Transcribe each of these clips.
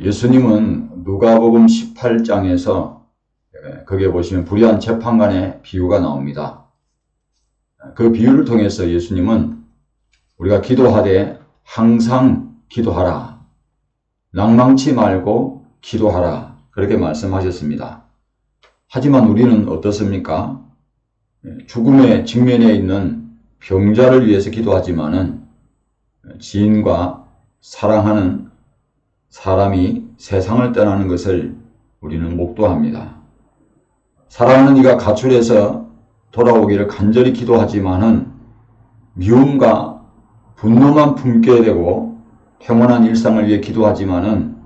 예수님은 누가복음 18장에서 거기에 보시면 불의한 재판관의 비유가 나옵니다. 그 비유를 통해서 예수님은 우리가 기도하되 항상 기도하라. 낭망치 말고 기도하라. 그렇게 말씀하셨습니다. 하지만 우리는 어떻습니까? 죽음의 직면에 있는 병자를 위해서 기도하지만은 지인과 사랑하는 사람이 세상을 떠나는 것을 우리는 목도합니다. 사랑하는 이가 가출해서 돌아오기를 간절히 기도하지만은 미움과 분노만 품게 되고 평온한 일상을 위해 기도하지만은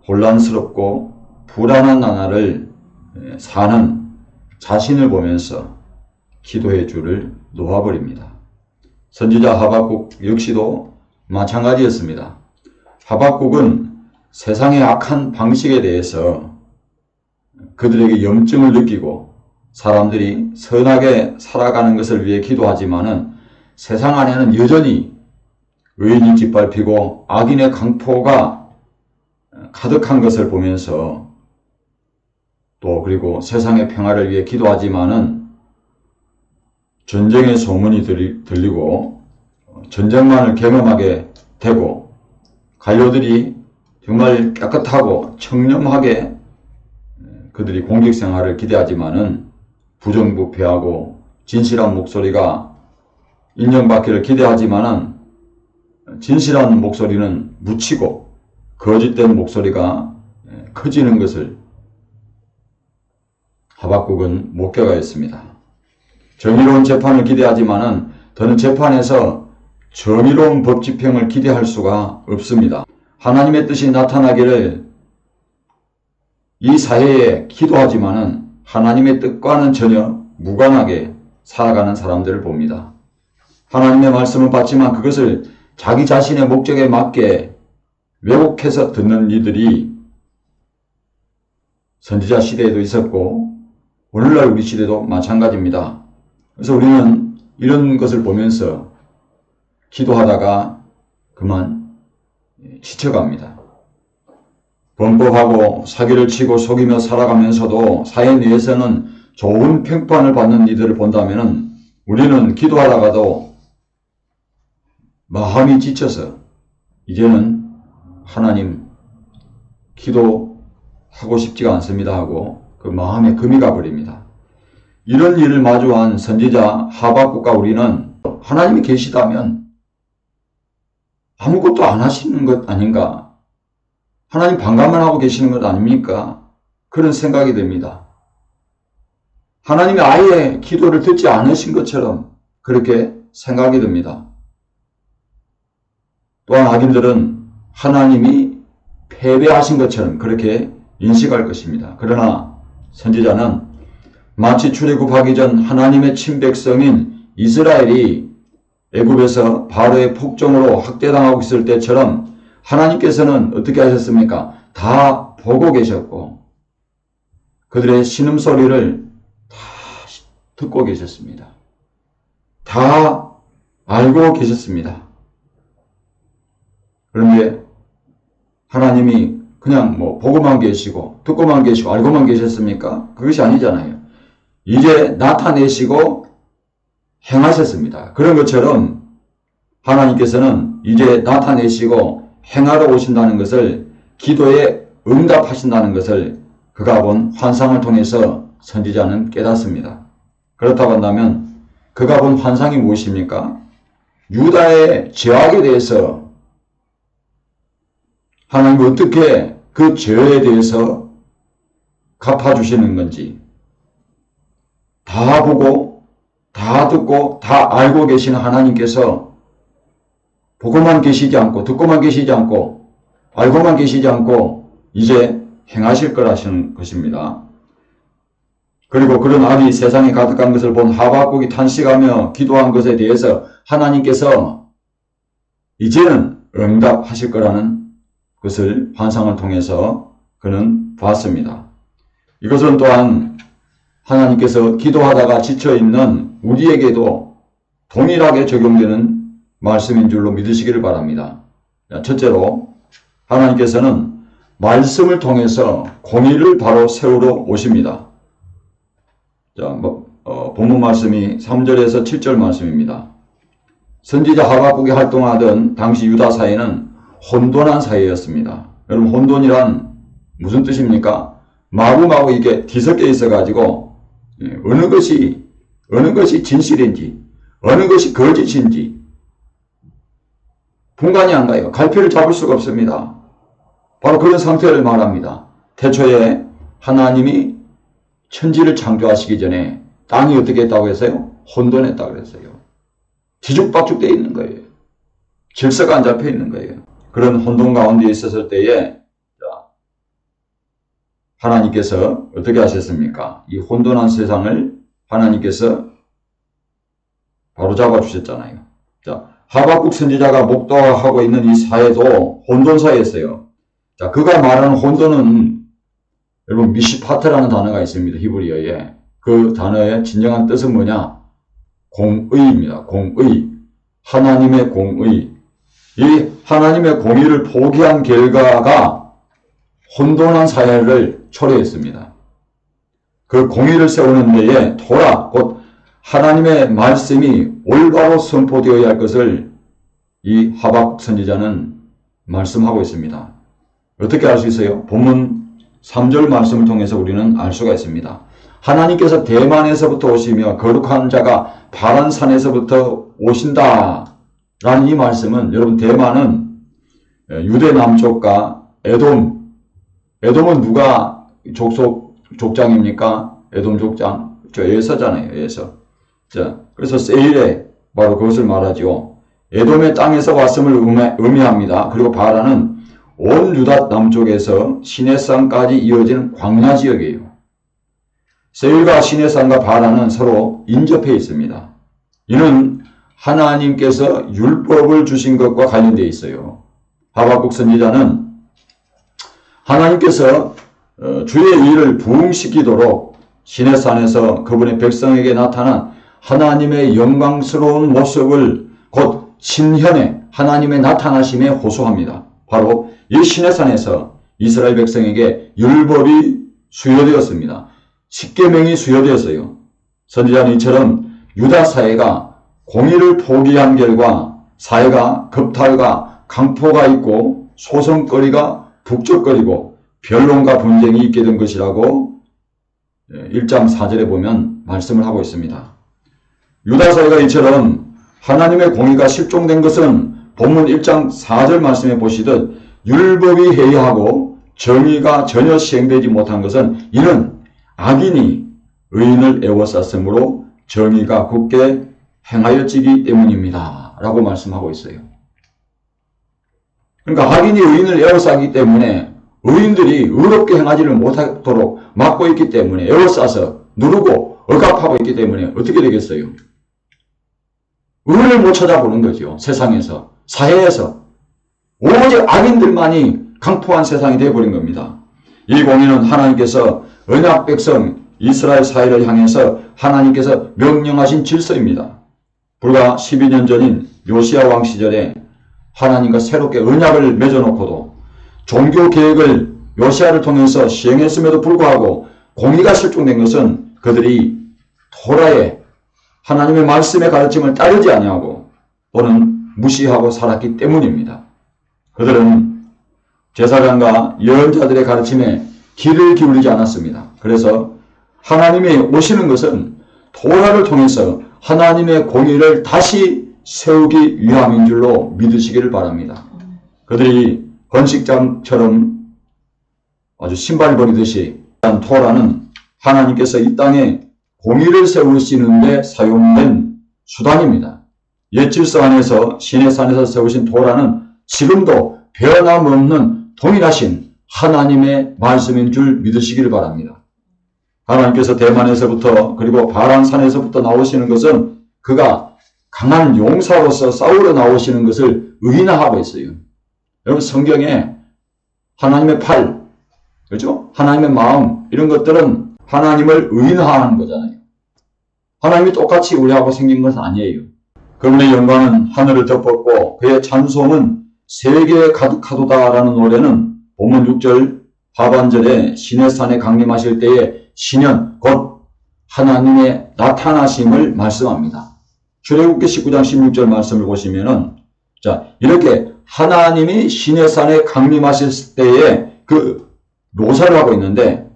혼란스럽고 불안한 나날을 사는 자신을 보면서 기도의 줄을 놓아버립니다. 선지자 하박국 역시도 마찬가지였습니다. 하박국은 세상의 악한 방식에 대해서 그들에게 염증을 느끼고 사람들이 선하게 살아가는 것을 위해 기도하지만은 세상 안에는 여전히 의인이 짓밟히고 악인의 강포가 가득한 것을 보면서 또 그리고 세상의 평화를 위해 기도하지만은 전쟁의 소문이 들리고 전쟁만을 경험하게 되고 관료들이 정말 깨끗하고 청렴하게 그들이 공직 생활을 기대하지만은 부정부패하고 진실한 목소리가 인정받기를 기대하지만은 진실한 목소리는 묻히고 거짓된 목소리가 커지는 것을 하박국은 목격하였습니다. 정의로운 재판을 기대하지만은 더는 재판에서 정의로운 법 집행을 기대할 수가 없습니다. 하나님의 뜻이 나타나기를 이 사회에 기도하지만은 하나님의 뜻과는 전혀 무관하게 살아가는 사람들을 봅니다. 하나님의 말씀을 받지만 그것을 자기 자신의 목적에 맞게 왜곡해서 듣는 이들이 선지자 시대에도 있었고 오늘날 우리 시대도 마찬가지입니다. 그래서 우리는 이런 것을 보면서 기도하다가 그만 지쳐갑니다. 범법하고 사기를 치고 속이며 살아가면서도 사회 내에서는 좋은 평판을 받는 이들을 본다면 우리는 기도하다가도 마음이 지쳐서 이제는 하나님 기도하고 싶지가 않습니다 하고 그 마음에 금이 가버립니다. 이런 일을 마주한 선지자 하박국과 우리는 하나님이 계시다면 아무것도 안 하시는 것 아닌가? 하나님 반감만 하고 계시는 것 아닙니까? 그런 생각이 듭니다. 하나님이 아예 기도를 듣지 않으신 것처럼 그렇게 생각이 듭니다. 또한 악인들은 하나님이 패배하신 것처럼 그렇게 인식할 것입니다. 그러나 선지자는 마치 출애굽하기 전 하나님의 친백성인 이스라엘이 애굽에서 바로의 폭정으로 학대당하고 있을 때처럼 하나님께서는 어떻게 하셨습니까? 다 보고 계셨고 그들의 신음소리를 다 듣고 계셨습니다. 다 알고 계셨습니다. 그런데 하나님이 그냥 보고만 계시고 듣고만 계시고 알고만 계셨습니까? 그것이 아니잖아요. 이제 나타내시고 행하셨습니다. 그런 것처럼 하나님께서는 이제 나타내시고 행하러 오신다는 것을 기도에 응답하신다는 것을 그가 본 환상을 통해서 선지자는 깨닫습니다. 그렇다고 한다면 그가 본 환상이 무엇입니까? 유다의 죄악에 대해서 하나님이 어떻게 그 죄에 대해서 갚아주시는 건지 다 보고 다 듣고 다 알고 계시는 하나님께서 보고만 계시지 않고 듣고만 계시지 않고 알고만 계시지 않고 이제 행하실 거라시는 것입니다. 그리고 그런 악이 세상에 가득한 것을 본 하박국이 탄식하며 기도한 것에 대해서 하나님께서 이제는 응답하실 거라는 것을 환상을 통해서 그는 봤습니다. 이것은 또한 하나님께서 기도하다가 지쳐있는 우리에게도 동일하게 적용되는 말씀인 줄로 믿으시기를 바랍니다. 첫째로 하나님께서는 말씀을 통해서 공의를 바로 세우러 오십니다. 자, 본문 말씀이 3절에서 7절 말씀입니다. 선지자 하박국이 활동하던 당시 유다 사회는 혼돈한 사회였습니다. 여러분, 혼돈이란 무슨 뜻입니까? 마구마구 이게 뒤섞여 있어가지고 어느 것이 진실인지 어느 것이 거짓인지 분간이 안 가요. 갈피를 잡을 수가 없습니다. 바로 그런 상태를 말합니다. 태초에 하나님이 천지를 창조하시기 전에 땅이 어떻게 했다고 했어요? 혼돈했다고 그랬어요. 뒤죽박죽되어 있는 거예요. 질서가 안 잡혀 있는 거예요. 그런 혼돈 가운데 있었을 때에 하나님께서 어떻게 하셨습니까? 이 혼돈한 세상을 하나님께서 바로잡아 주셨잖아요. 자, 하박국 선지자가 목도하고 있는 이 사회도 혼돈 사회였어요. 자, 그가 말하는 혼돈은 여러분 미시파트라는 단어가 있습니다. 히브리어에. 그 단어의 진정한 뜻은 뭐냐? 공의입니다. 공의. 하나님의 공의. 이 하나님의 공의를 포기한 결과가 혼돈한 사회를 초래했습니다. 그 공의를 세우는 데에 토라, 곧 하나님의 말씀이 올바로 선포되어야 할 것을 이 하박국 선지자는 말씀하고 있습니다. 어떻게 알 수 있어요? 본문 3절 말씀을 통해서 우리는 알 수가 있습니다. 하나님께서 대만에서부터 오시며 거룩한 자가 바란 산에서부터 오신다 라는 이 말씀은, 여러분, 대만은 유대 남쪽과 에돔은 누가 족장입니까? 에돔 족장. 에서잖아요. 에서. 자, 그래서 세일에 바로 그것을 말하죠. 에돔의 땅에서 왔음을 의미합니다. 그리고 바란은 온 유다 남쪽에서 시내산까지 이어지는 광야 지역이에요. 세일과 시내산과 바란은 서로 인접해 있습니다. 이는 하나님께서 율법을 주신 것과 관련되어 있어요. 하박국 선지자는 하나님께서 주의 일을 부흥시키도록 시내산에서 그분의 백성에게 나타난 하나님의 영광스러운 모습을 곧 신현의 하나님의 나타나심에 호소합니다. 바로 이 시내산에서 이스라엘 백성에게 율법이 수여되었습니다. 십계명이 수여되었어요. 선지자는 이처럼 유다 사회가 공의를 포기한 결과 사회가 겁탈과 강포가 있고 소송거리가 북적거리고 변론과 분쟁이 있게 된 것이라고 1장 4절에 보면 말씀을 하고 있습니다. 유다 사회가 이처럼 하나님의 공의가 실종된 것은 본문 1장 4절 말씀에 보시듯 율법이 해이하고 정의가 전혀 시행되지 못한 것은 이는 악인이 의인을 애워쌌으므로 정의가 굳게 행하여지기 때문입니다. 라고 말씀하고 있어요. 그러니까 악인이 의인을 애워싸기 때문에 의인들이 의롭게 행하지를 못하도록 막고 있기 때문에, 애워싸서 누르고 억압하고 있기 때문에 어떻게 되겠어요? 의를 못 찾아보는 거죠. 세상에서, 사회에서. 오직 악인들만이 강포한 세상이 되어버린 겁니다. 이 공의는 하나님께서 언약 백성 이스라엘 사회를 향해서 하나님께서 명령하신 질서입니다. 불과 12년 전인 요시야 왕 시절에 하나님과 새롭게 언약을 맺어놓고도 종교 계획을 요시야를 통해서 시행했음에도 불구하고 공의가 실종된 것은 그들이 토라의 하나님의 말씀의 가르침을 따르지 아니하고 또는 무시하고 살았기 때문입니다. 그들은 제사장과 예언자들의 가르침에 귀를 기울이지 않았습니다. 그래서 하나님이 오시는 것은 토라를 통해서 하나님의 공의를 다시 세우기 위함인 줄로 믿으시기를 바랍니다. 그들이 번식장처럼 아주 신발 버리듯이 토라는 하나님께서 이 땅에 공의를 세우시는데 사용된 수단입니다. 옛 질서 안에서 시내산에서 세우신 토라는 지금도 변함없는 동일하신 하나님의 말씀인 줄 믿으시기를 바랍니다. 하나님께서 대만에서부터 그리고 바란산에서부터 나오시는 것은 그가 강한 용사로서 싸우러 나오시는 것을 의인화하고 있어요. 여러분, 성경에 하나님의 팔, 그렇죠? 하나님의 마음, 이런 것들은 하나님을 의인화하는 거잖아요. 하나님이 똑같이 우리하고 생긴 것은 아니에요. 그분의 영광은 하늘을 덮었고 그의 찬송은 세계에 가득하도다라는 노래는 본문 6절 하반절에 시내산에 강림하실 때에 신현 곧 하나님의 나타나심을 말씀합니다. 출애굽기 19장 16절 말씀을 보시면은 자 이렇게 하나님이 시내산에 강림하실 때에 그 묘사를 하고 있는데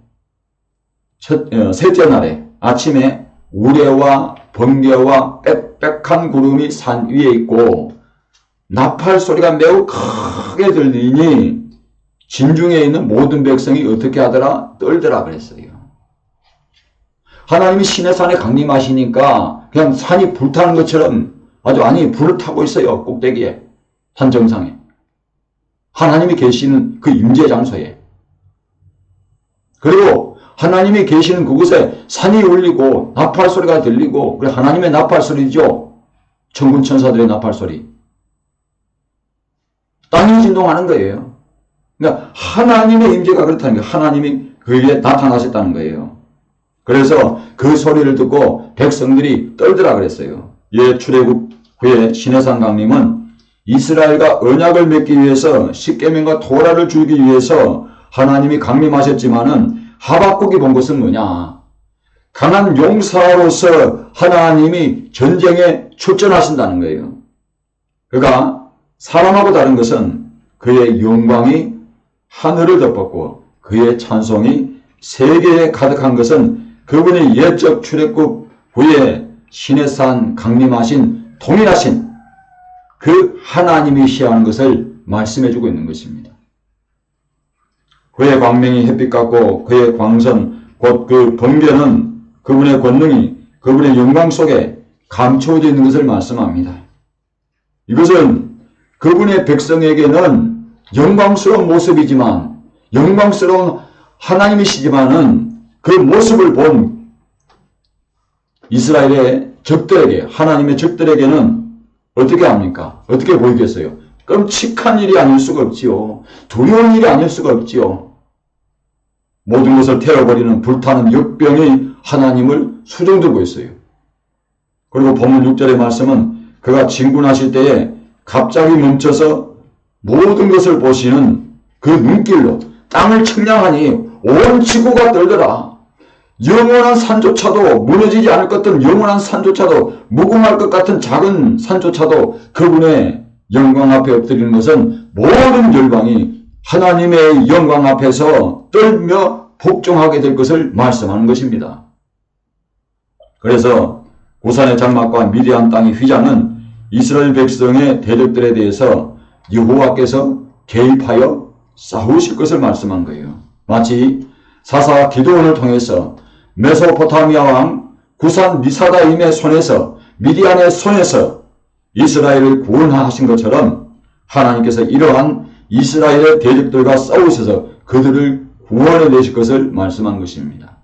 셋째 날에 아침에 우레와 번개와 빽빽한 구름이 산 위에 있고 나팔 소리가 매우 크게 들리니 진중에 있는 모든 백성이 어떻게 하더라? 떨더라 그랬어요. 하나님이 시내산에 강림하시니까 그냥 산이 불타는 것처럼 아니 불을 타고 있어요. 꼭대기에 산 정상에 하나님이 계시는 그 임재 장소에. 그리고 하나님이 계시는 그곳에 산이 울리고 나팔 소리가 들리고 그래 하나님의 나팔 소리죠. 천군 천사들의 나팔 소리. 땅이 진동하는 거예요. 그러니까 하나님의 임재가 그렇다는 거예요. 하나님이 그에게 나타나셨다는 거예요. 그래서 그 소리를 듣고 백성들이 떨더라 그랬어요. 출애굽 후에 시내산 강림은 이스라엘과 언약을 맺기 위해서 십계명과 토라를 주기 위해서 하나님이 강림하셨지만은 하박국이 본 것은 뭐냐? 강한 용사로서 하나님이 전쟁에 출전하신다는 거예요. 그가 사람하고 다른 것은 그의 영광이 하늘을 덮었고 그의 찬송이 세계에 가득한 것은 그분이 옛적 출애굽 후에 시내산 강림하신 동일하신 그 하나님이시라는 것을 말씀해주고 있는 것입니다. 그의 광명이 햇빛 같고 그의 광선 곧 그 번개는 그분의 권능이 그분의 영광 속에 감추어져 있는 것을 말씀합니다. 이것은 그분의 백성에게는 영광스러운 모습이지만 영광스러운 하나님이시지만은 그 모습을 본 이스라엘의 적들에게 하나님의 적들에게는 어떻게 합니까? 어떻게 보이겠어요? 끔찍한 일이 아닐 수가 없지요. 두려운 일이 아닐 수가 없지요. 모든 것을 태워버리는 불타는 역병이 하나님을 수종들고 있어요. 그리고 본문 6절의 말씀은 그가 진군하실 때에 갑자기 멈춰서 모든 것을 보시는 그 눈길로 땅을 측량하니 온 지구가 떨더라. 영원한 산조차도 무너지지 않을 것 같은 영원한 산조차도 무궁할 것 같은 작은 산조차도 그분의 영광 앞에 엎드리는 것은 모든 열방이 하나님의 영광 앞에서 떨며 복종하게 될 것을 말씀하는 것입니다. 그래서 고산의 장막과 미디안 땅의 휘장은 이스라엘 백성의 대적들에 대해서 여호와께서 개입하여 싸우실 것을 말씀한 거예요. 마치 사사 기드온을 통해서 메소포타미아 왕 구산 미사다임의 손에서 미디안의 손에서 이스라엘을 구원하신 것처럼 하나님께서 이러한 이스라엘의 대적들과 싸우셔서 그들을 구원해 내실 것을 말씀한 것입니다.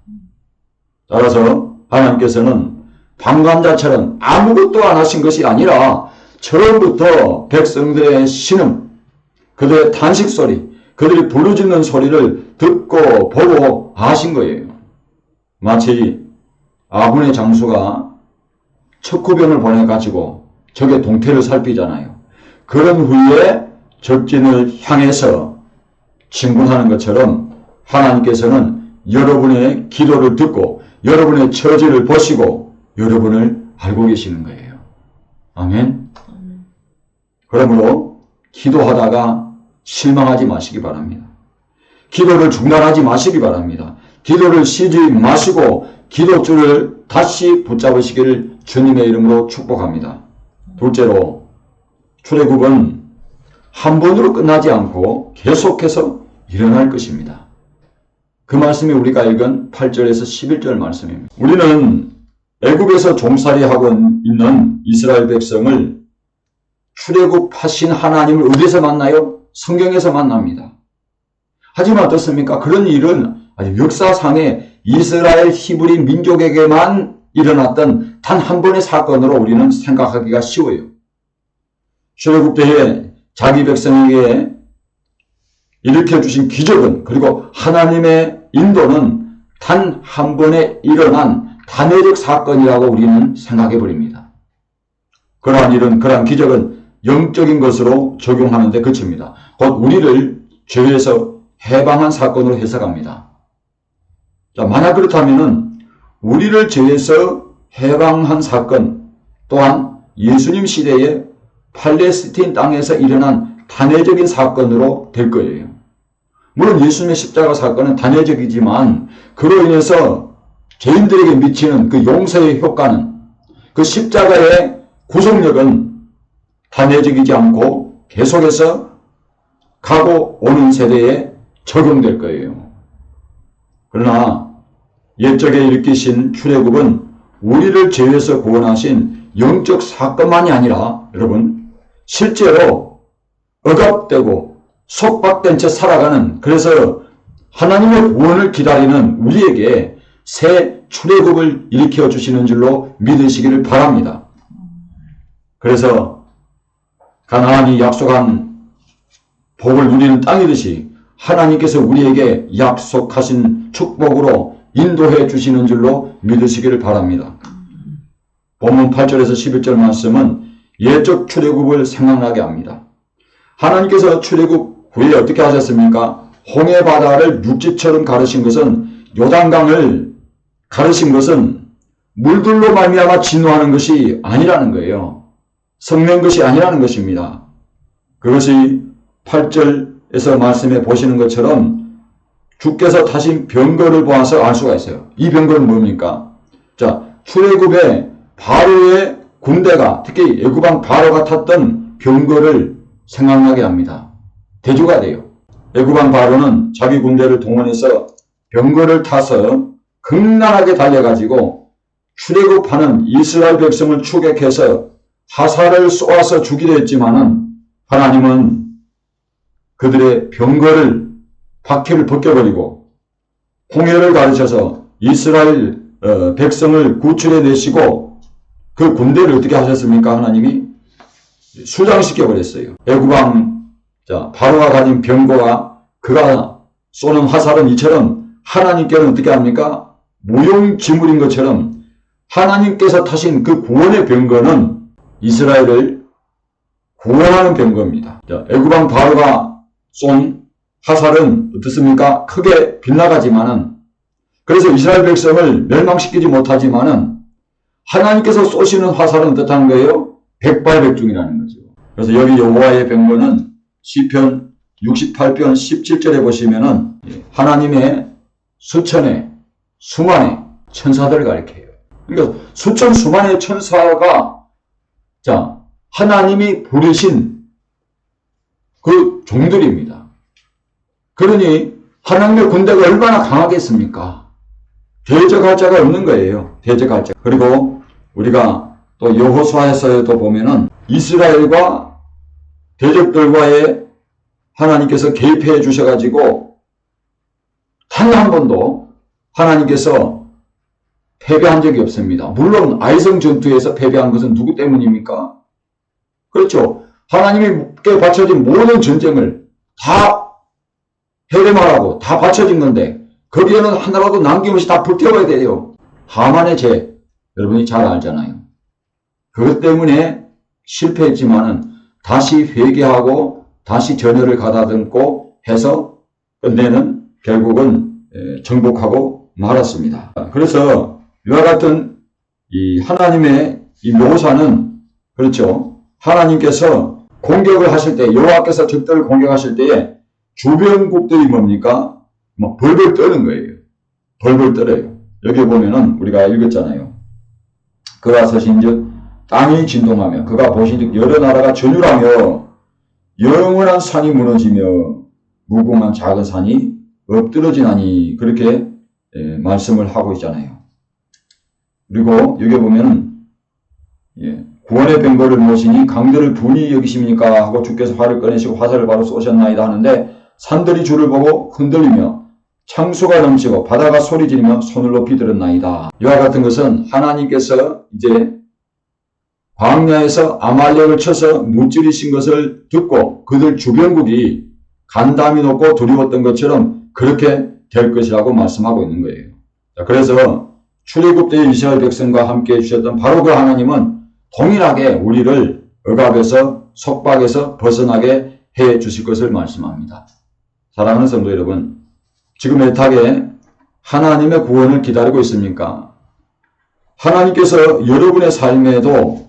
따라서 하나님께서는 방관자처럼 아무것도 안 하신 것이 아니라 처음부터 백성들의 신음, 그들의 탄식 소리, 그들이 부르짖는 소리를 듣고 보고 하신 거예요. 마치 아군의 장수가 척후병을 보내가지고 적의 동태를 살피잖아요. 그런 후에 적진을 향해서 진군하는 것처럼 하나님께서는 여러분의 기도를 듣고 여러분의 처지를 보시고 여러분을 알고 계시는 거예요. 아멘. 그러므로 기도하다가 실망하지 마시기 바랍니다. 기도를 중단하지 마시기 바랍니다. 기도를 쉬지 마시고 기도줄을 다시 붙잡으시기를 주님의 이름으로 축복합니다. 둘째로 출애굽은 한 번으로 끝나지 않고 계속해서 일어날 것입니다. 그 말씀이 우리가 읽은 8절에서 11절 말씀입니다. 우리는 애굽에서 종살이하고 있는 이스라엘 백성을 출애굽하신 하나님을 어디서 만나요? 성경에서 만납니다. 하지만 어떻습니까? 그런 일은 아주 역사상에 이스라엘 히브리 민족에게만 일어났던 단 한 번의 사건으로 우리는 생각하기가 쉬워요. 출애굽 때에 자기 백성에게 일으켜주신 기적은 그리고 하나님의 인도는 단 한 번에 일어난 단회적 사건이라고 우리는 생각해버립니다. 그러한 일은 그러한 기적은 영적인 것으로 적용하는 데 그칩니다. 곧 우리를 죄에서 해방한 사건으로 해석합니다. 자, 만약 그렇다면은 우리를 죄에서 해방한 사건 또한 예수님 시대에 팔레스틴 땅에서 일어난 단회적인 사건으로 될 거예요. 물론 예수님의 십자가 사건은 단회적이지만 그로 인해서 죄인들에게 미치는 그 용서의 효과는, 그 십자가의 구속력은 단회적이지 않고 계속해서 가고 오는 세대에 적용될 거예요. 그러나 옛적에 일으키신 출애굽은 우리를 죄에서 구원하신 영적 사건만이 아니라 여러분 실제로 억압되고 속박된 채 살아가는, 그래서 하나님의 구원을 기다리는 우리에게 새 출애굽을 일으켜 주시는 줄로 믿으시기를 바랍니다. 그래서 가나안이 약속한 복을 누리는 땅이듯이 하나님께서 우리에게 약속하신 축복으로 인도해 주시는 줄로 믿으시기를 바랍니다. 본문 8절에서 11절 말씀은 예적 출애굽을 생각나게 합니다. 하나님께서 출애굽 후에 어떻게 하셨습니까? 홍해 바다를 육지처럼 가르신 것은, 요단강을 가르신 것은 물들로 말미암아 진노하는 것이 아니라는 거예요. 섞는 것이 아니라는 것입니다. 그것이 8절에서 말씀해 보시는 것처럼 주께서 타신 병거를 보아서 알 수가 있어요. 이 병거는 뭡니까? 자, 출애굽에 바로의 군대가, 특히 애굽왕 바로가 탔던 병거를 생각나게 합니다. 대조가 돼요. 애굽왕 바로는 자기 군대를 동원해서 병거를 타서 극난하게 달려가지고 출애굽하는 이스라엘 백성을 추격해서 화살을 쏘아서 죽이려 했지만은 하나님은 그들의 병거를, 바퀴를 벗겨버리고 홍해를 가르쳐서 이스라엘 백성을 구출해 내시고 그 군대를 어떻게 하셨습니까? 하나님이 수장시켜 버렸어요. 애굽왕 바로가 가진 병거와 그가 쏘는 화살은 이처럼 하나님께는 어떻게 합니까? 무용지물인 것처럼 하나님께서 타신 그 구원의 병거는 이스라엘을 구원하는 병거입니다. 애굽왕 바로가 쏜 화살은 어떻습니까? 크게 빗나가지만은, 그래서 이스라엘 백성을 멸망시키지 못하지만은 하나님께서 쏘시는 화살은 어떻다는 거예요? 백발백중이라는 거죠. 그래서 여기 여호와의 병거는 시편 68편 17절에 보시면은 하나님의 수천의 수만의 천사들을 가리켜요. 그러니까 수천 수만의 천사가 하나님이 부르신 그 종들입니다. 그러니 하나님의 군대가 얼마나 강하겠습니까? 대적할 자가 없는 거예요. 대적할 자. 그리고 우리가 또 여호수아에서도 보면은 이스라엘과 대적들과의 하나님께서 개입해 주셔가지고 단 한 번도 하나님께서 패배한 적이 없습니다. 물론 아이성 전투에서 패배한 것은 누구 때문입니까? 그렇죠. 하나님께 바쳐진 모든 전쟁을 다 해례말하고 다 바쳐진 건데 거기에는 하나라도 남김없이 다 불태워야 돼요. 하만의 죄, 여러분이 잘 알잖아요. 그것 때문에 실패했지만은 다시 회개하고 다시 전열을 가다듬고 해서 끝내는 결국은 정복하고 말았습니다. 그래서 이와 같은 이 하나님의 이 묘사는, 그렇죠, 하나님께서 공격을 하실 때, 여호와께서 적들을 공격하실 때에 주변국들이 뭡니까? 막 벌벌 떠는 거예요. 벌벌 떨어요. 여기 보면은 우리가 읽었잖아요. 그가 서신즉 땅이 진동하며 그가 보신즉 여러 나라가 전율하며 영원한 산이 무너지며 무궁한 작은 산이 엎드러지나니, 그렇게 말씀을 하고 있잖아요. 그리고 여기 보면은 구원의 병거를 모시니 강들을 분이 여기십니까 하고 주께서 활을 꺼내시고 화살을 바로 쏘셨나이다 하는데 산들이 주를 보고 흔들리며 창수가 넘치고 바다가 소리지르며 손을 높이 들었나이다. 이와 같은 것은 하나님께서 이제 광야에서 아말렉을 쳐서 무찌르신 것을 듣고 그들 주변국이 간담이 높고 두려웠던 것처럼 그렇게 될 것이라고 말씀하고 있는 거예요. 그래서 출애굽 때 이스라엘 백성과 함께 해주셨던 바로 그 하나님은 동일하게 우리를 억압에서 속박에서 벗어나게 해 주실 것을 말씀합니다. 사랑하는 성도 여러분, 지금 애타게 하나님의 구원을 기다리고 있습니까? 하나님께서 여러분의 삶에도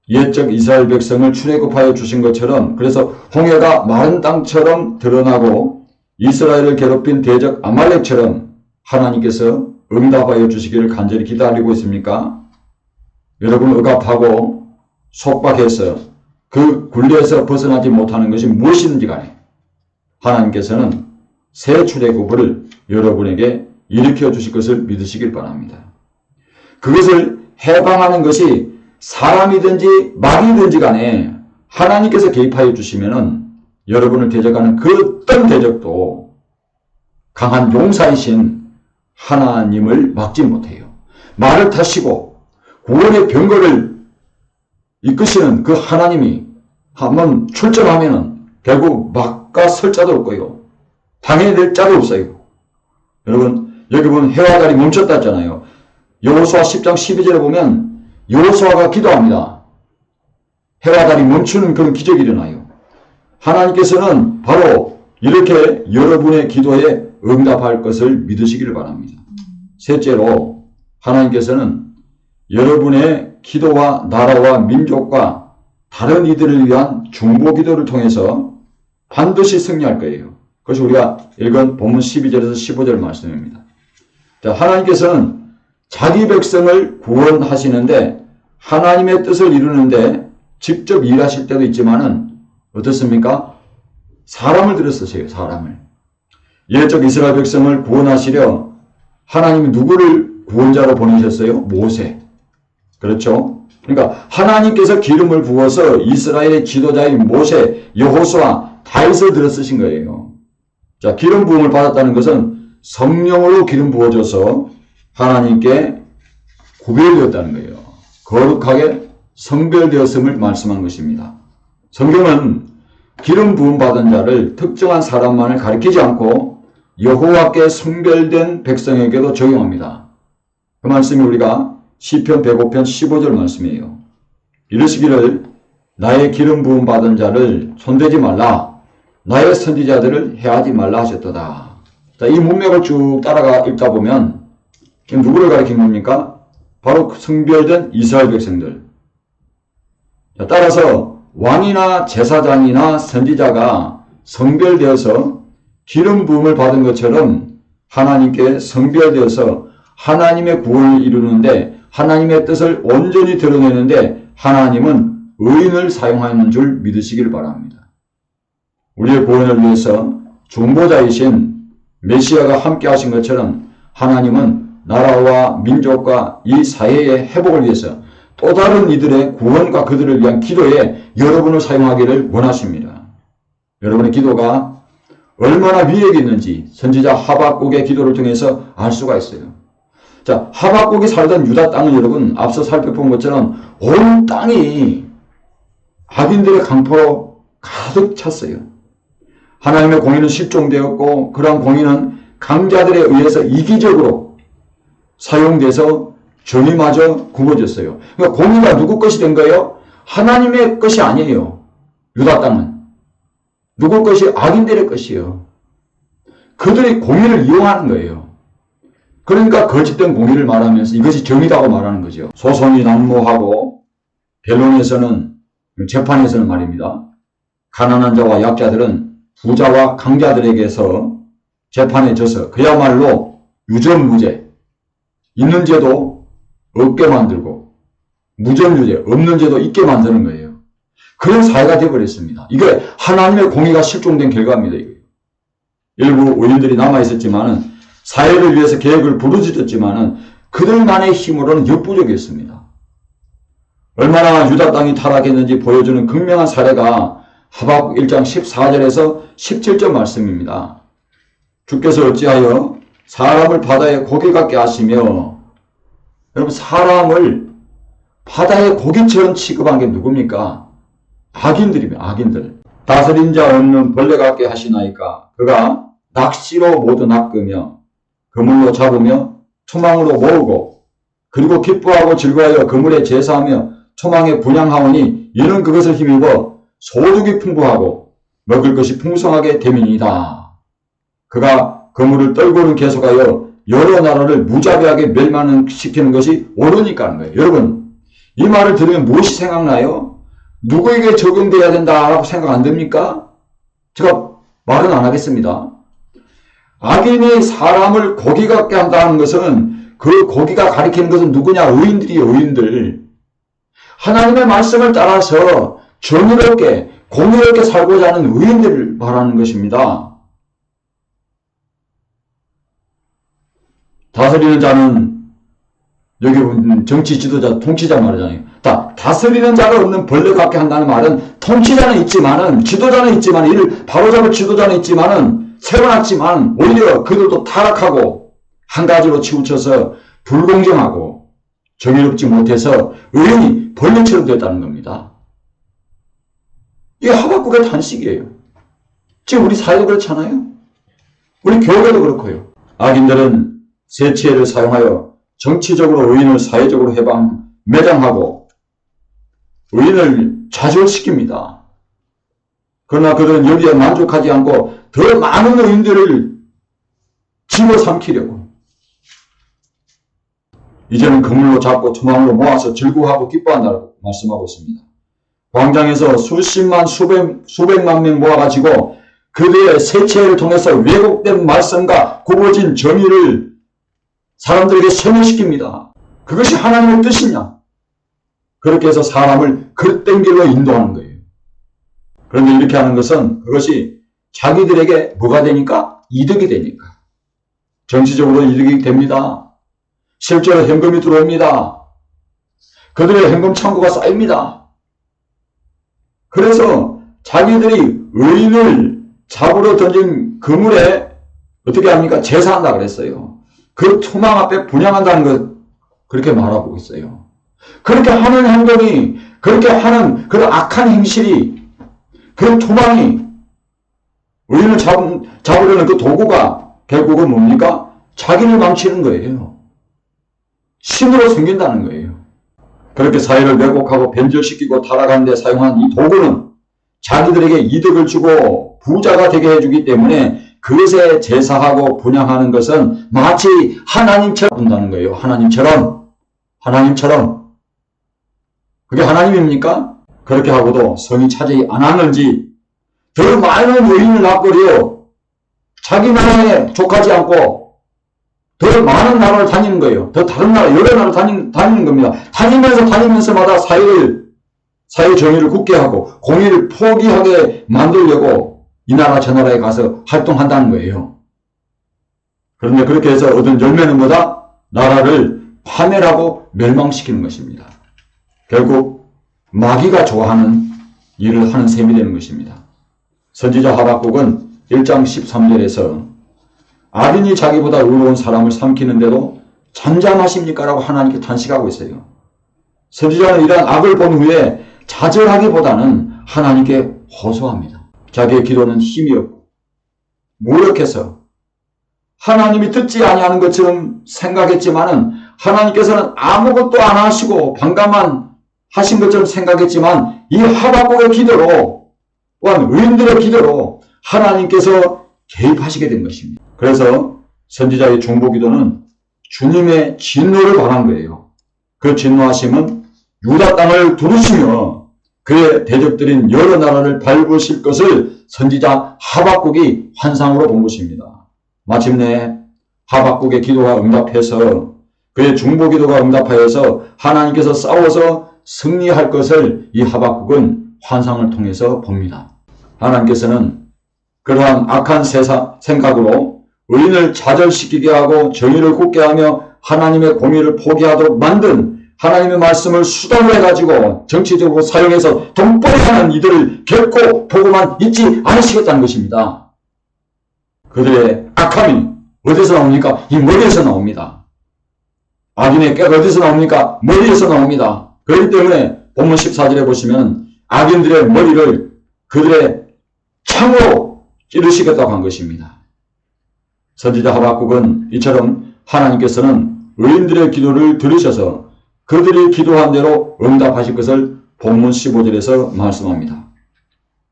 옛적 이스라엘 백성을 출애굽하여 주신 것처럼, 그래서 홍해가 마른 땅처럼 드러나고 이스라엘을 괴롭힌 대적 아말렉처럼 하나님께서 응답하여 주시기를 간절히 기다리고 있습니까? 여러분 억압하고 속박해서 그 굴레에서 벗어나지 못하는 것이 무엇이든지 간에 하나님께서는 새 출애굽을 여러분에게 일으켜 주실 것을 믿으시길 바랍니다. 그것을 해방하는 것이 사람이든지 마귀든지 간에 하나님께서 개입하여 주시면은 여러분을 대적하는 그 어떤 대적도 강한 용사이신 하나님을 막지 못해요. 말을 타시고 구원의 병거를 이끄시는 그 하나님이 한번 출전하면은 결국 막가 설 자도 없고요. 당해낼 자도 없어요. 여러분, 여기 보면 해와 달이 멈췄다 했잖아요. 여호수아 10장 12절에 보면 여호수아가 기도합니다. 해와 달이 멈추는 그런 기적이 일어나요. 하나님께서는 바로 이렇게 여러분의 기도에 응답할 것을 믿으시기를 바랍니다. 셋째로, 하나님께서는 여러분의 기도와 나라와 민족과 다른 이들을 위한 중보 기도를 통해서 반드시 승리할 거예요. 그것이 우리가 읽은 본문 12절에서 15절 말씀입니다. 자, 하나님께서는 자기 백성을 구원하시는데 하나님의 뜻을 이루는데 직접 일하실 때도 있지만은 어떻습니까? 사람을 들였으세요. 사람을. 옛적 이스라엘 백성을 구원하시려 하나님이 누구를 구원자로 보내셨어요? 모세. 그렇죠? 그러니까 하나님께서 기름을 부어서 이스라엘의 지도자인 모세, 여호수아, 다윗을 들여 쓰신 거예요. 자, 기름 부음을 받았다는 것은 성령으로 기름 부어져서 하나님께 구별되었다는 거예요. 거룩하게 성별되었음을 말씀한 것입니다. 성경은 기름 부음 받은 자를 특정한 사람만을 가리키지 않고 여호와께 성별된 백성에게도 적용합니다. 그 말씀이 우리가 시편 105편 15절 말씀이에요. 이르시기를 나의 기름 부음 받은 자를 손대지 말라, 나의 선지자들을 해하지 말라 하셨도다. 자, 이 문맥을 쭉 따라가 읽다 보면 누구를 가리킨 겁니까? 바로 성별된 이스라엘 백성들. 자, 따라서 왕이나 제사장이나 선지자가 성별되어서 기름 부음을 받은 것처럼 하나님께 성별되어서 하나님의 구원을 이루는데 하나님의 뜻을 온전히 드러내는데 하나님은 의인을 사용하는 줄 믿으시길 바랍니다. 우리의 구원을 위해서 중보자이신 메시아가 함께 하신 것처럼 하나님은 나라와 민족과 이 사회의 회복을 위해서 또 다른 이들의 구원과 그들을 위한 기도에 여러분을 사용하기를 원하십니다. 여러분의 기도가 얼마나 위력이 있는지 선지자 하박국의 기도를 통해서 알 수가 있어요. 자, 하박국이 살던 유다 땅은 여러분 앞서 살펴본 것처럼 온 땅이 악인들의 강포로 가득 찼어요. 하나님의 공의는 실종되었고 그러한 공의는 강자들에 의해서 이기적으로 사용돼서 정의마저 굽어졌어요. 그러니까 공의가 누구 것이 된 거예요? 하나님의 것이 아니에요. 유다 땅은. 누구 것이? 악인들의 것이에요. 그들이 공의를 이용하는 거예요. 그러니까 거짓된 공의를 말하면서 이것이 정의다고 말하는 거죠. 소송이 난무하고 변론에서는, 재판에서는 말입니다. 가난한 자와 약자들은 부자와 강자들에게서 재판에 져서 그야말로 유전무죄, 있는 죄도 없게 만들고 무전유죄, 없는 죄도 있게 만드는 거예요. 그런 사회가 되어버렸습니다. 이게 하나님의 공의가 실종된 결과입니다. 일부 의인들이 남아있었지만은 사회를 위해서 계획을 부르짖었지만은 그들만의 힘으로는 역부족이었습니다. 얼마나 유다 땅이 타락했는지 보여주는 극명한 사례가 하박국 1장 14절에서 17절 말씀입니다. 주께서 어찌하여 사람을 바다의 고기 같게 하시며, 여러분 사람을 바다의 고기처럼 취급한 게 누굽니까? 악인들입니다. 악인들. 다스린 자 없는 벌레 같게 하시나이까. 그가 낚시로 모두 낚으며 그물로 잡으며 초망으로 모으고 그리고 기뻐하고 즐거워하여 그물에 제사하며 초망에 분향하오니 이는 그것을 힘입어 소득이 풍부하고 먹을 것이 풍성하게 됨이니이다. 그가 그물을 떨고는 계속하여 여러 나라를 무자비하게 멸망시키는 것이 옳으니까 하는 거예요. 여러분, 이 말을 들으면 무엇이 생각나요? 누구에게 적용돼야 된다라고 생각 안 됩니까? 제가 말은 안 하겠습니다. 악인이 사람을 고기 같게 한다는 것은 그 고기가 가리키는 것은 누구냐? 의인들이에요. 의인들. 하나님의 말씀을 따라서 정의롭게 공의롭게 살고자 하는 의인들을 말하는 것입니다. 다스리는 자는 여기 보면 정치 지도자, 통치자 말이잖아요. 다스리는 자가 없는 벌레 같게 한다는 말은 통치자는 있지만은 지도자는 있지만 이를 바로잡을 지도자는 있지만은 세워놨지만 오히려 그들도 타락하고 한 가지로 치우쳐서 불공정하고 정의롭지 못해서 의인이 벌레처럼 됐다는 겁니다. 이게 하박국의 탄식이에요. 지금 우리 사회도 그렇잖아요. 우리 교회도 그렇고요. 악인들은 세치해를 사용하여 정치적으로 의인을 사회적으로 매장하고 의인을 좌절시킵니다. 그러나 그들은 여기에 만족하지 않고 더 많은 의인들을 집어삼키려고 이제는 그물로 잡고 투망으로 모아서 즐거워하고 기뻐한다고 말씀하고 있습니다. 광장에서 수십만 수백만 명 모아가지고 그들의 세치해를 통해서 왜곡된 말씀과 굽어진 정의를 사람들에게 세뇌시킵니다. 그것이 하나님의 뜻이냐? 그렇게 해서 사람을 그릇된 길로 인도하는 거예요. 그런데 이렇게 하는 것은 그것이 자기들에게 뭐가 되니까? 이득이 되니까. 정치적으로 이득이 됩니다. 실제로 현금이 들어옵니다. 그들의 현금 창고가 쌓입니다. 그래서 자기들이 의인을 잡으러 던진 그물에 어떻게 합니까? 제사한다 그랬어요. 그 투망 앞에 분향한다는 것 그렇게 말하고 있어요. 그렇게 하는 행동이, 그렇게 하는 그런 악한 행실이, 그 투망이 의인을 잡으려는 그 도구가 결국은 뭡니까? 자기를 망치는 거예요. 신으로 섬긴다는 거예요. 그렇게 사회를 왜곡하고 변절시키고 타락하는 데 사용한 이 도구는 자기들에게 이득을 주고 부자가 되게 해주기 때문에 그것에 제사하고 분향하는 것은 마치 하나님처럼 본다는 거예요. 하나님처럼. 그게 하나님입니까? 그렇게 하고도 성이 차지 안 하는지 더 많은 의인을 납버려 자기 나라에 족하지 않고 더 많은 나라를 다니는 거예요. 더 다른 나라, 여러 나라를 다니는 겁니다. 다니면서마다 사회 정의를 굳게 하고 공의를 포기하게 만들려고 이 나라 저 나라에 가서 활동한다는 거예요. 그런데 그렇게 해서 얻은 열매는 뭐다? 나라를 파멸하고 멸망시키는 것입니다. 결국 마귀가 좋아하는 일을 하는 셈이 되는 것입니다. 선지자 하박국은 1장 13절에서 악인이 자기보다 의로운 사람을 삼키는데도 잠잠하십니까? 라고 하나님께 탄식하고 있어요. 선지자는 이러한 악을 본 후에 좌절하기보다는 하나님께 호소합니다. 자기의 기도는 힘이 없고 무력해서 하나님이 듣지 아니하는 것처럼 생각했지만은 하나님께서는 아무것도 안 하시고 방관만 하신 것처럼 생각했지만 이 하박국의 기도로 또한 의인들의 기도로 하나님께서 개입하시게 된 것입니다. 그래서 선지자의 중보기도는 주님의 진노를 바란 거예요. 그 진노하심은 유다 땅을 두르시며 그의 대적들인 여러 나라를 밟으실 것을 선지자 하박국이 환상으로 본 것입니다. 마침내 하박국의 기도가 응답해서 그의 중보기도가 응답하여서 하나님께서 싸워서 승리할 것을 이 하박국은 환상을 통해서 봅니다. 하나님께서는 그러한 악한 생각으로 의인을 좌절시키게 하고 정의를 굳게 하며 하나님의 공의를 포기하도록 만든 하나님의 말씀을 수단으로 해가지고 정치적으로 사용해서 돈벌이하는 이들을 결코 보고만 있지 않으시겠다는 것입니다. 그들의 악함이 어디서 나옵니까? 이 머리에서 나옵니다. 악인의 깨가 어디서 나옵니까? 머리에서 나옵니다. 그렇기 때문에 본문 14절에 보시면 악인들의 머리를 그들의 창으로 찌르시겠다고 한 것입니다. 선지자 하박국은 이처럼 하나님께서는 의인들의 기도를 들으셔서 그들이 기도한 대로 응답하실 것을 본문 15절에서 말씀합니다.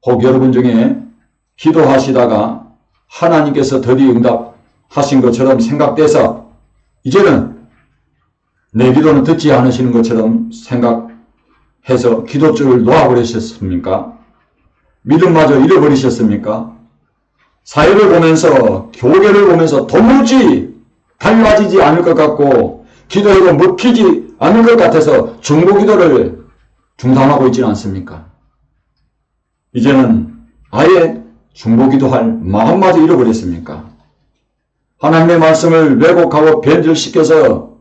혹 여러분 중에 기도하시다가 하나님께서 더디 응답하신 것처럼 생각돼서 이제는 내 기도는 듣지 않으시는 것처럼 생각해서 기도줄을 놓아버리셨습니까? 믿음마저 잃어버리셨습니까? 사회를 보면서, 교계를 보면서 도무지 달라지지 않을 것 같고 기도해도 먹히지 않을 것 같아서 중보기도를 중단하고 있지는 않습니까? 이제는 아예 중보기도할 마음마저 잃어버렸습니까? 하나님의 말씀을 왜곡하고 변질시켜서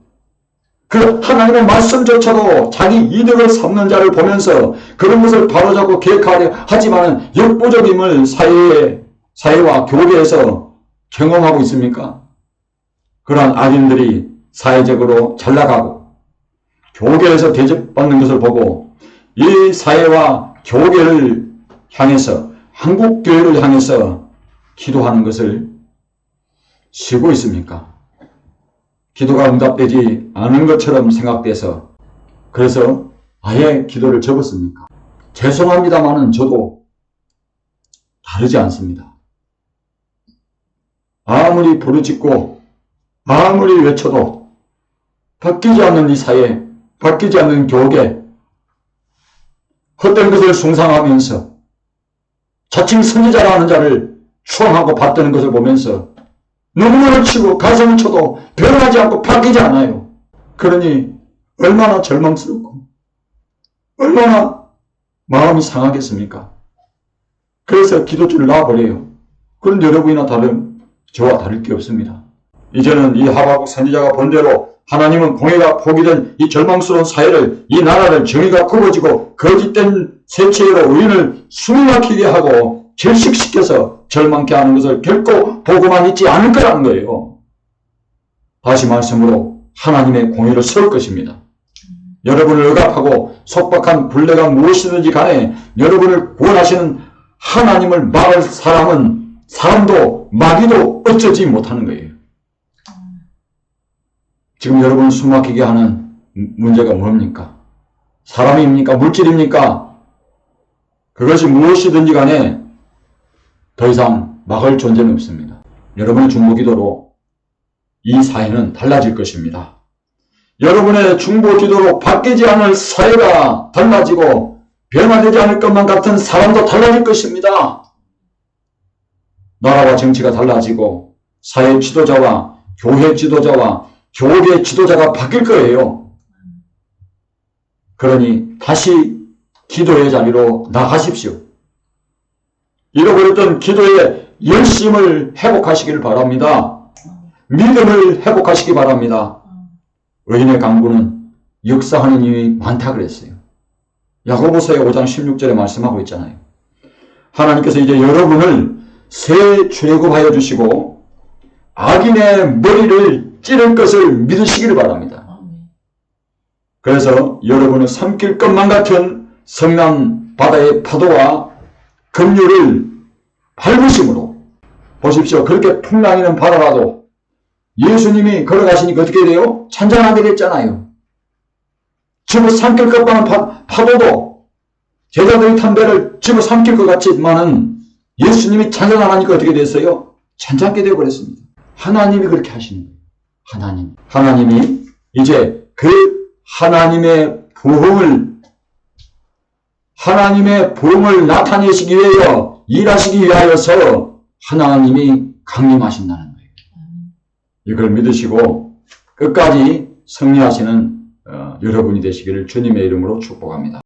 그 하나님의 말씀조차도 자기 이득을 삼는 자를 보면서 그런 것을 바로잡고 계획하려 하지만 역부족임을 사회와 교계에서 경험하고 있습니까? 그러한 악인들이 사회적으로 잘 나가고 교계에서 대접받는 것을 보고 이 사회와 교계를 향해서 한국교회를 향해서 기도하는 것을 쉬고 있습니까? 기도가 응답되지 않은 것처럼 생각돼서 그래서 아예 기도를 접었습니까? 죄송합니다마는 저도 다르지 않습니다. 아무리 부르짖고 아무리 외쳐도 바뀌지 않는 이 사회, 바뀌지 않는 교계, 헛된 것을 숭상하면서 자칭 선지자라는 자를 추앙하고 받드는 것을 보면서 눈물을 치고 가슴을 쳐도 변하지 않고 바뀌지 않아요. 그러니 얼마나 절망스럽고 얼마나 마음이 상하겠습니까? 그래서 기도줄을 놔버려요. 그런 여러분이나 저와 다를 게 없습니다. 이제는 이 하박국 선지자가 본대로 하나님은 공의가 포기된 이 절망스러운 사회를, 이 나라를 정의가 굽어지고 거짓된 세체로 의인을 숨이 막히게 하고 질식시켜서 절망케 하는 것을 결코 보고만 있지 않을 거라는 거예요. 다시 말씀으로 하나님의 공의를 세울 것입니다. 여러분을 억압하고 속박한 굴레가 무엇이든지 간에 여러분을 구원하시는 하나님을 막을 사람도 마귀도 어쩌지 못하는 거예요. 지금 여러분을 숨막히게 하는 문제가 뭡니까? 사람입니까? 물질입니까? 그것이 무엇이든지 간에 더 이상 막을 존재는 없습니다. 여러분의 중보기도로 이 사회는 달라질 것입니다. 여러분의 중보기도로 바뀌지 않을 사회가 달라지고 변화되지 않을 것만 같은 사람도 달라질 것입니다. 나라와 정치가 달라지고 사회 지도자와 교회 지도자와 교계 지도자가 바뀔 거예요. 그러니 다시 기도의 자리로 나가십시오. 잃어버렸던 기도의 열심을 회복하시기를 바랍니다. 믿음을 회복하시기 바랍니다. 의인의 강구는 역사하는 힘이 많다 그랬어요. 야고보서의 5장 16절에 말씀하고 있잖아요. 하나님께서 이제 여러분을 새 출애굽하여 주시고 악인의 머리를 찌를 것을 믿으시기를 바랍니다. 그래서 여러분을 삼킬 것만 같은 성난 바다의 파도와 급류를 밟으심으로 보십시오. 그렇게 풍랑이는 바다라도 예수님이 걸어가시니까 어떻게 돼요? 찬잔하게 됐잖아요. 집어삼킬 것만한 파도도 제자들이 탄 배를 집어삼킬 것 같지만은 예수님이 찬잔하니까 어떻게 됐어요? 찬잔하게 되어버렸습니다. 하나님이 그렇게 하시는 거예요. 하나님이 이제 그 하나님의 부흥을 나타내시기 위하여 일하시기 위하여서 하나님이 강림하신다는 거예요. 이걸 믿으시고 끝까지 승리하시는 여러분이 되시기를 주님의 이름으로 축복합니다.